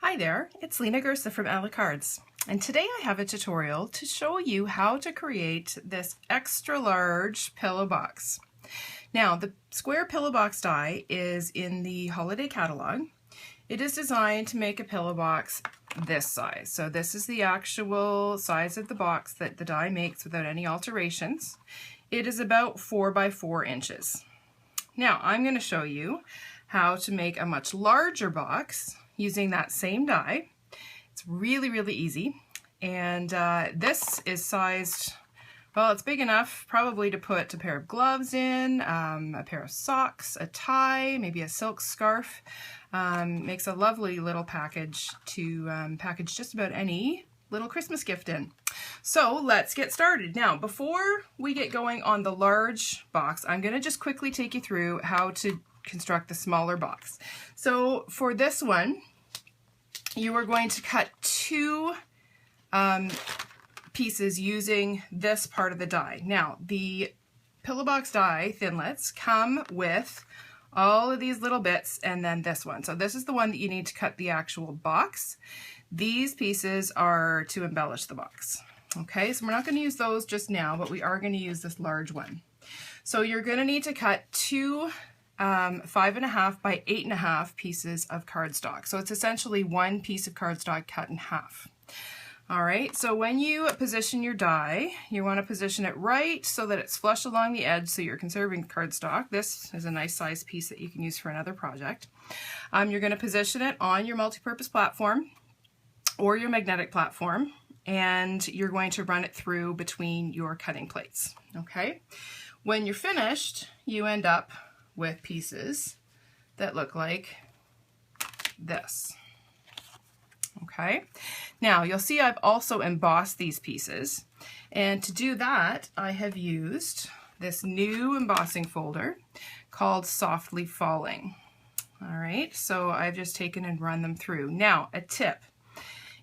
Hi there, it's Lena Gersa from Ella Cards, and today I have a tutorial to show you how to create this extra large pillow box. Now, the square pillow box die is in the holiday catalog. It is designed to make a pillow box this size. So this is the actual size of the box that the die makes without any alterations. It is about 4 by 4 inches. Now, I'm going to show you how to make a much larger box using that same die. It's really, really easy. And this is sized, well, it's big enough probably to put a pair of gloves in, a pair of socks, a tie, maybe a silk scarf. Makes a lovely little package to package just about any little Christmas gift in. So let's get started. Now, before we get going on the large box, I'm going to just quickly take you through how to construct the smaller box. So for this one, you are going to cut two pieces using this part of the die. Now, the pillow box die, Thinlits, come with all of these little bits and then this one. So this is the one that you need to cut the actual box. These pieces are to embellish the box. Okay, so we're not going to use those just now, but we are going to use this large one. So you're going to need to cut two 5.5 by 8.5 pieces of cardstock. So it's essentially one piece of cardstock cut in half. All right, so when you position your die, you want to position it right so that it's flush along the edge so you're conserving cardstock. This is a nice size piece that you can use for another project. You're going to position it on your multi-purpose platform or your magnetic platform, and you're going to run it through between your cutting plates. Okay, when you're finished, you end up with pieces that look like this. Okay, now you'll see I've also embossed these pieces, and to do that I have used this new embossing folder called Softly Falling. All right, so I've just taken and run them through. Now, a tip: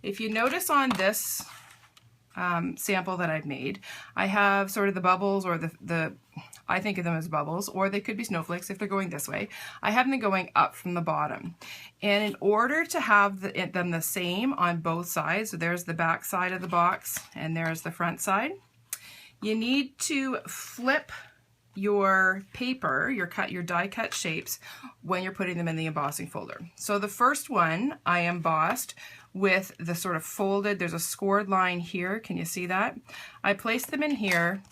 if you notice on this sample that I've made, I have sort of the bubbles, or the I think of them as bubbles, or they could be snowflakes if they're going this way. I have them going up from the bottom. And in order to have them the same on both sides, so there's the back side of the box and there's the front side, you need to flip your paper, your die cut shapes, when you're putting them in the embossing folder. So the first one I embossed with the sort of folded, there's a scored line here, can you see that? I placed them in here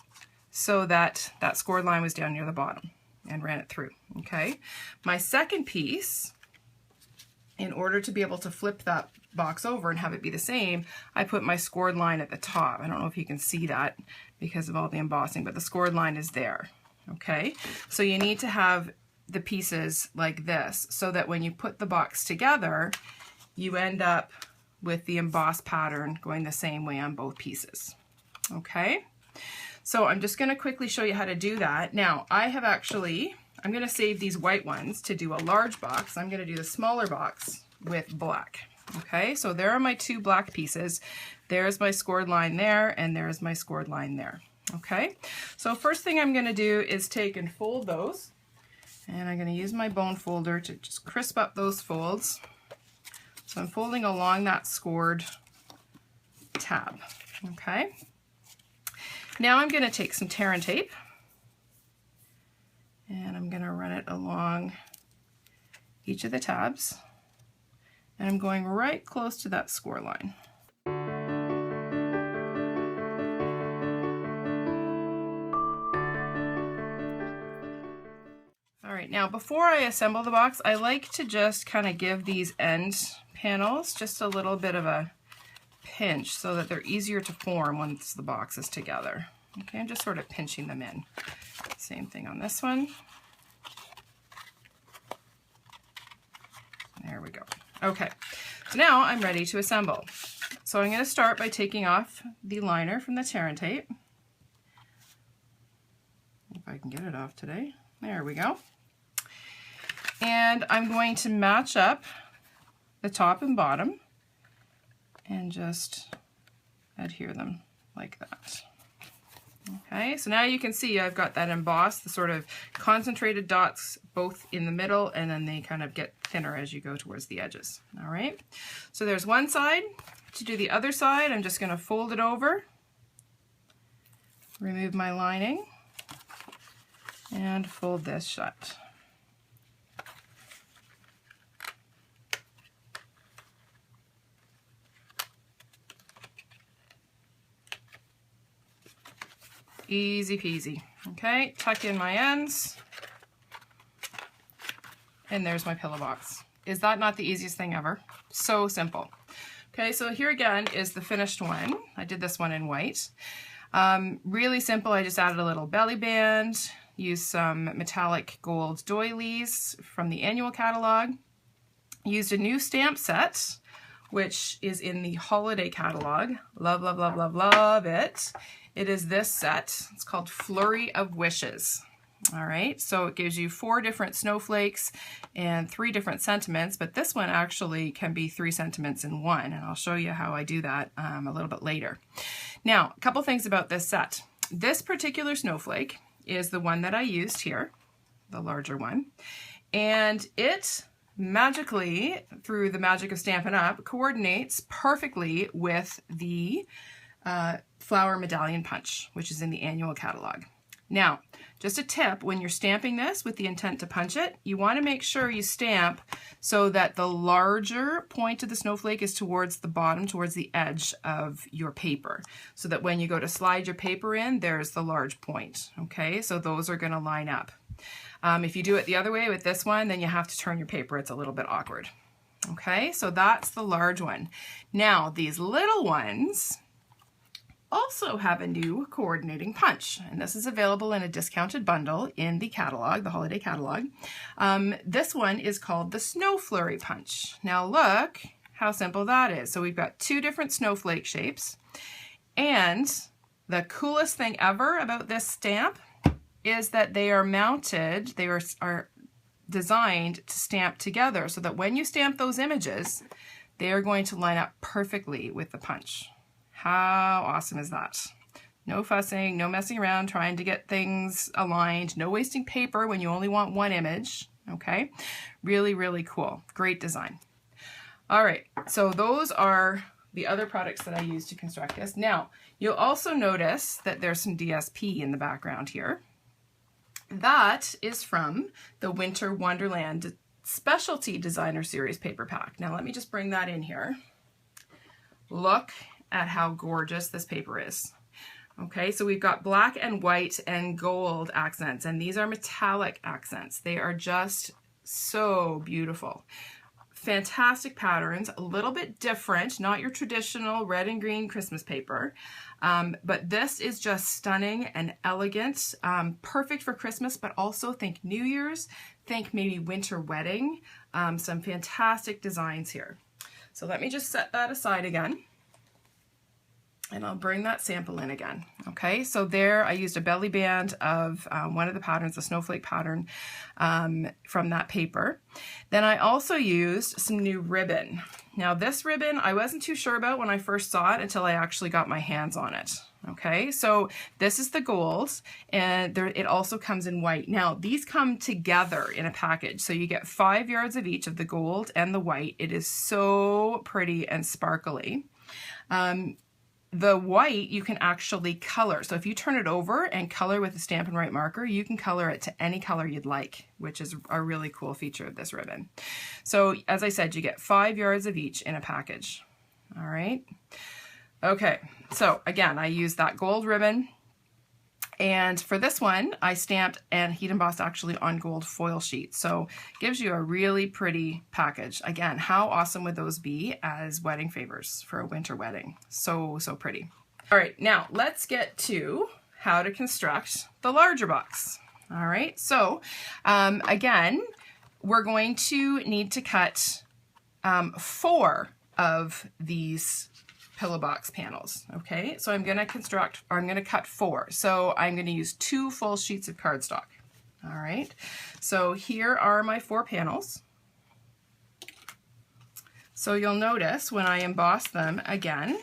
so that that scored line was down near the bottom and ran it through, okay? My second piece, in order to be able to flip that box over and have it be the same, I put my scored line at the top. I don't know if you can see that because of all the embossing, but the scored line is there, okay? So you need to have the pieces like this so that when you put the box together, you end up with the embossed pattern going the same way on both pieces, okay? So I'm just going to quickly show you how to do that. Now, I'm going to save these white ones to do a large box. I'm going to do the smaller box with black. Okay, so there are my two black pieces. There's my scored line there, and there's my scored line there. Okay, so first thing I'm going to do is take and fold those. And I'm going to use my bone folder to just crisp up those folds. So I'm folding along that scored tab. Okay. Now I'm going to take some tear and tape, and I'm going to run it along each of the tabs, and I'm going right close to that score line. All right, now before I assemble the box, I like to just kind of give these end panels just a little bit of a pinch so that they're easier to form once the box is together. Okay, I'm just sort of pinching them in. Same thing on this one. There we go. Okay, so now I'm ready to assemble. So I'm going to start by taking off the liner from the tear and tape. If I can get it off today. There we go. And I'm going to match up the top and bottom and just adhere them like that. Okay, so now you can see I've got that embossed, the sort of concentrated dots both in the middle, and then they kind of get thinner as you go towards the edges. All right, so there's one side. To do the other side, I'm just going to fold it over, remove my lining, and fold this shut. Easy peasy. Okay, tuck in my ends, and there's my pillow box. Is that not the easiest thing ever? So simple. Okay, so here again is the finished one. I did this one in white. Really simple. I just added a little belly band, used some metallic gold doilies from the annual catalog, used a new stamp set, which is in the holiday catalog. Love, love, love, love, love it. It is this set. It's called Flurry of Wishes. All right, so it gives you 4 different snowflakes and 3 different sentiments, but this one actually can be 3 sentiments in one, and I'll show you how I do that a little bit later. Now, a couple things about this set. This particular snowflake is the one that I used here, the larger one, and it magically, through the magic of Stampin' Up, coordinates perfectly with the flower medallion punch, which is in the annual catalog. Now, just a tip, when you're stamping this with the intent to punch it, you want to make sure you stamp so that the larger point of the snowflake is towards the bottom, towards the edge of your paper, so that when you go to slide your paper in, there's the large point. Okay, so those are going to line up. If you do it the other way with this one, then you have to turn your paper. It's a little bit awkward. Okay, so that's the large one. Now, these little ones also have a new coordinating punch, and this is available in a discounted bundle in the catalog, the holiday catalog. This one is called the Snow Flurry Punch. Now look how simple that is. So we've got 2 different snowflake shapes, and the coolest thing ever about this stamp is that they are mounted, they are designed to stamp together so that when you stamp those images, they are going to line up perfectly with the punch. How awesome is that? No fussing, no messing around trying to get things aligned, no wasting paper when you only want one image, okay? Really, really cool. Great design. All right, so those are the other products that I use to construct this. Now, you'll also notice that there's some DSP in the background here. That is from the Winter Wonderland Specialty Designer Series paper pack. Now, let me just bring that in here. Look at how gorgeous this paper is. Okay, so we've got black and white and gold accents, and these are metallic accents. They are just so beautiful. Fantastic patterns, a little bit different, not your traditional red and green Christmas paper, but this is just stunning and elegant, perfect for Christmas, but also think New Year's, think maybe winter wedding, some fantastic designs here. So let me just set that aside again, and I'll bring that sample in again. Okay, so there I used a belly band of one of the patterns, the snowflake pattern from that paper. Then I also used some new ribbon. Now this ribbon I wasn't too sure about when I first saw it until I actually got my hands on it. Okay, so this is the gold, and it also comes in white. Now these come together in a package, so you get 5 yards of each of the gold and the white. It is so pretty and sparkly. The white you can actually color. So if you turn it over and color with a Stampin' Write marker, you can color it to any color you'd like, which is a really cool feature of this ribbon. So as I said, you get 5 yards of each in a package. All right. Okay, so again, I used that gold ribbon. And for this one, I stamped and heat embossed actually on gold foil sheet. So it gives you a really pretty package. Again, how awesome would those be as wedding favors for a winter wedding? So, so pretty. All right, now let's get to how to construct the larger box. All right, so again, we're going to need to cut 4 of these pillow box panels. Okay, so I'm going to cut 4. So I'm going to use 2 full sheets of cardstock. All right, so here are my 4 panels. So you'll notice when I emboss them again,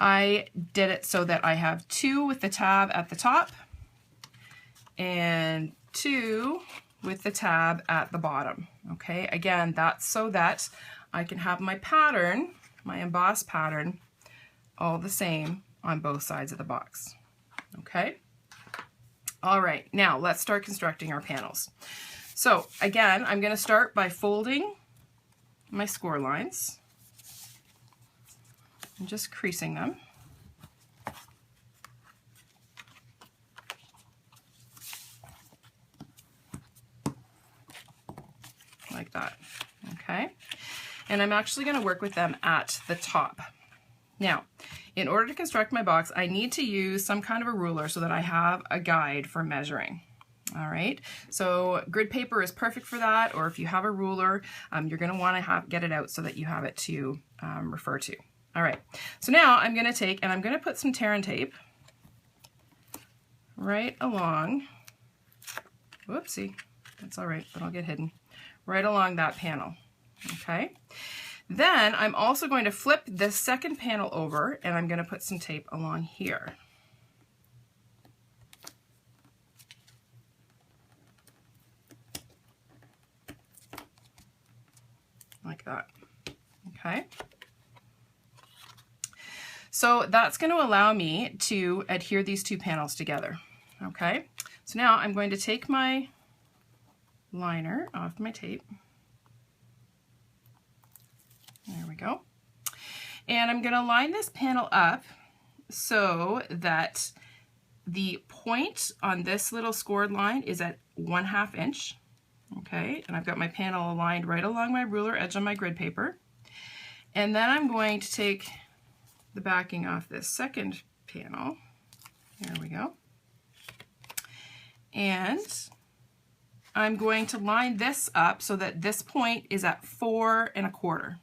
I did it so that I have 2 with the tab at the top and 2 with the tab at the bottom. Okay, again, that's so that I can have my pattern, my emboss pattern, all the same on both sides of the box. Okay, all right, now let's start constructing our panels. So again, I'm going to start by folding my score lines and just creasing them. Like that, okay? And I'm actually going to work with them at the top. Now, in order to construct my box, I need to use some kind of a ruler so that I have a guide for measuring. All right, so grid paper is perfect for that, or if you have a ruler, you're going to want to get it out so that you have it to refer to. All right, so now I'm going to take and I'm going to put some tear and tape right along, whoopsie, that's all right, but I'll get hidden, right along that panel, okay? Then I'm also going to flip this second panel over and I'm going to put some tape along here. Like that, okay? So that's going to allow me to adhere these 2 panels together, okay? So now I'm going to take my liner off my tape. There we go. And I'm going to line this panel up so that the point on this little scored line is at 1/2 inch. Okay, and I've got my panel aligned right along my ruler edge on my grid paper. And then I'm going to take the backing off this second panel. There we go. And I'm going to line this up so that this point is at 4 1/4.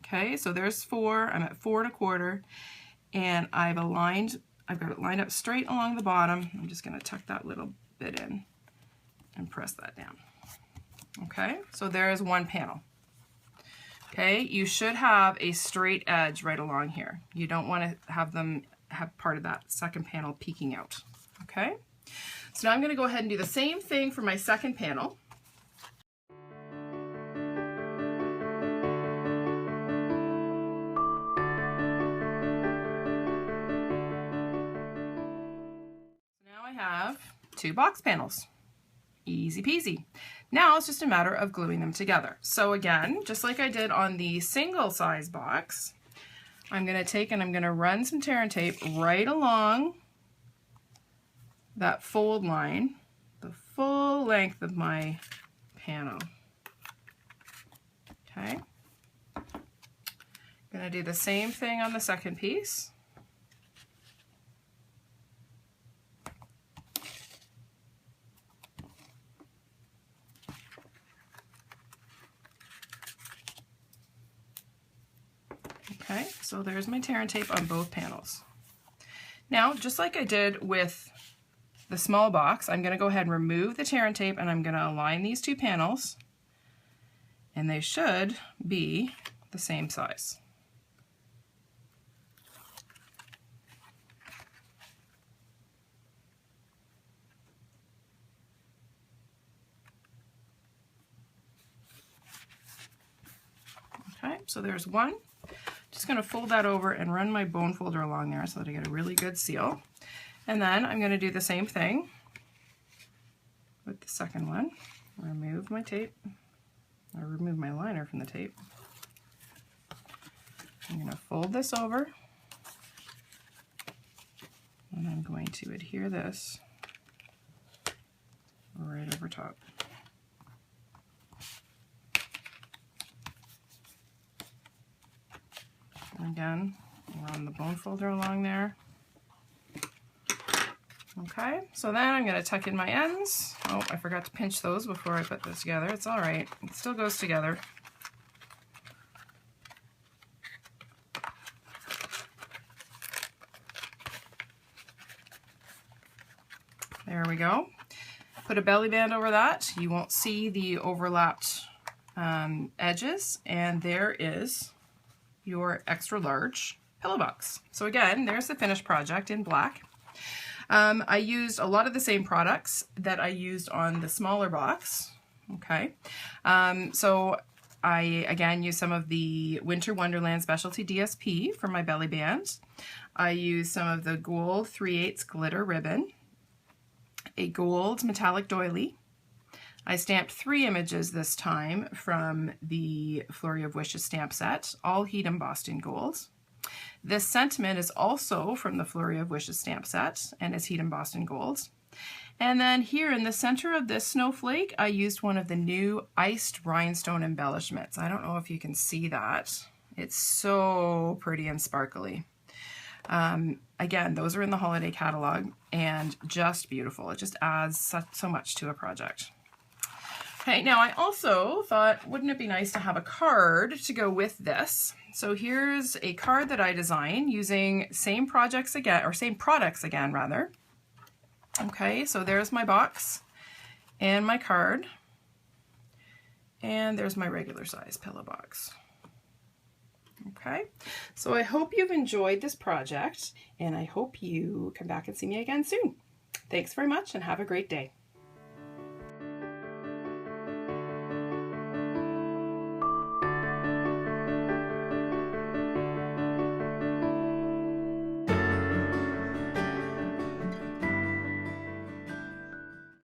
Okay, so there's 4, I'm at 4 1/4, and I've got it lined up straight along the bottom. I'm just going to tuck that little bit in and press that down. Okay, so there's one panel. Okay, you should have a straight edge right along here. You don't want to have them have part of that second panel peeking out. Okay, so now I'm going to go ahead and do the same thing for my second panel. Now I have 2 box panels. Easy peasy. Now it's just a matter of gluing them together. So again, just like I did on the single size box, I'm going to take and I'm going to run some tear and tape right along that fold line, the full length of my panel. Okay. Going to do the same thing on the second piece. Okay, so there's my tear and tape on both panels. Now, just like I did with the small box, I'm going to go ahead and remove the tear and tape and I'm going to align these 2 panels, and they should be the same size. Okay, so there's one. Just going to fold that over and run my bone folder along there so that I get a really good seal. And then I'm going to do the same thing with the second one. Remove my tape, or remove my liner from the tape. I'm going to fold this over, and I'm going to adhere this right over top. Again, run the bone folder along there. Okay, so then I'm going to tuck in my ends. Oh, I forgot to pinch those before I put this together. It's all right. It still goes together. There we go. Put a belly band over that. You won't see the overlapped edges, and there is your extra large pillow box. So again, there's the finished project in black. I used a lot of the same products that I used on the smaller box. Okay, so I again used some of the Winter Wonderland Specialty DSP for my belly band. I used some of the gold 3/8 glitter ribbon, a gold metallic doily. I stamped 3 images this time from the Flurry of Wishes stamp set, all heat embossed in gold. This sentiment is also from the Flurry of Wishes stamp set and is heat embossed in gold. And then here in the center of this snowflake, I used one of the new iced rhinestone embellishments. I don't know if you can see that. It's so pretty and sparkly. Again, those are in the holiday catalog and just beautiful. It just adds so much to a project. Okay, now I also thought, wouldn't it be nice to have a card to go with this? So here's a card that I designed using same products again rather. Okay, so there's my box and my card, and there's my regular size pillow box. Okay, so I hope you've enjoyed this project, and I hope you come back and see me again soon. Thanks very much and have a great day.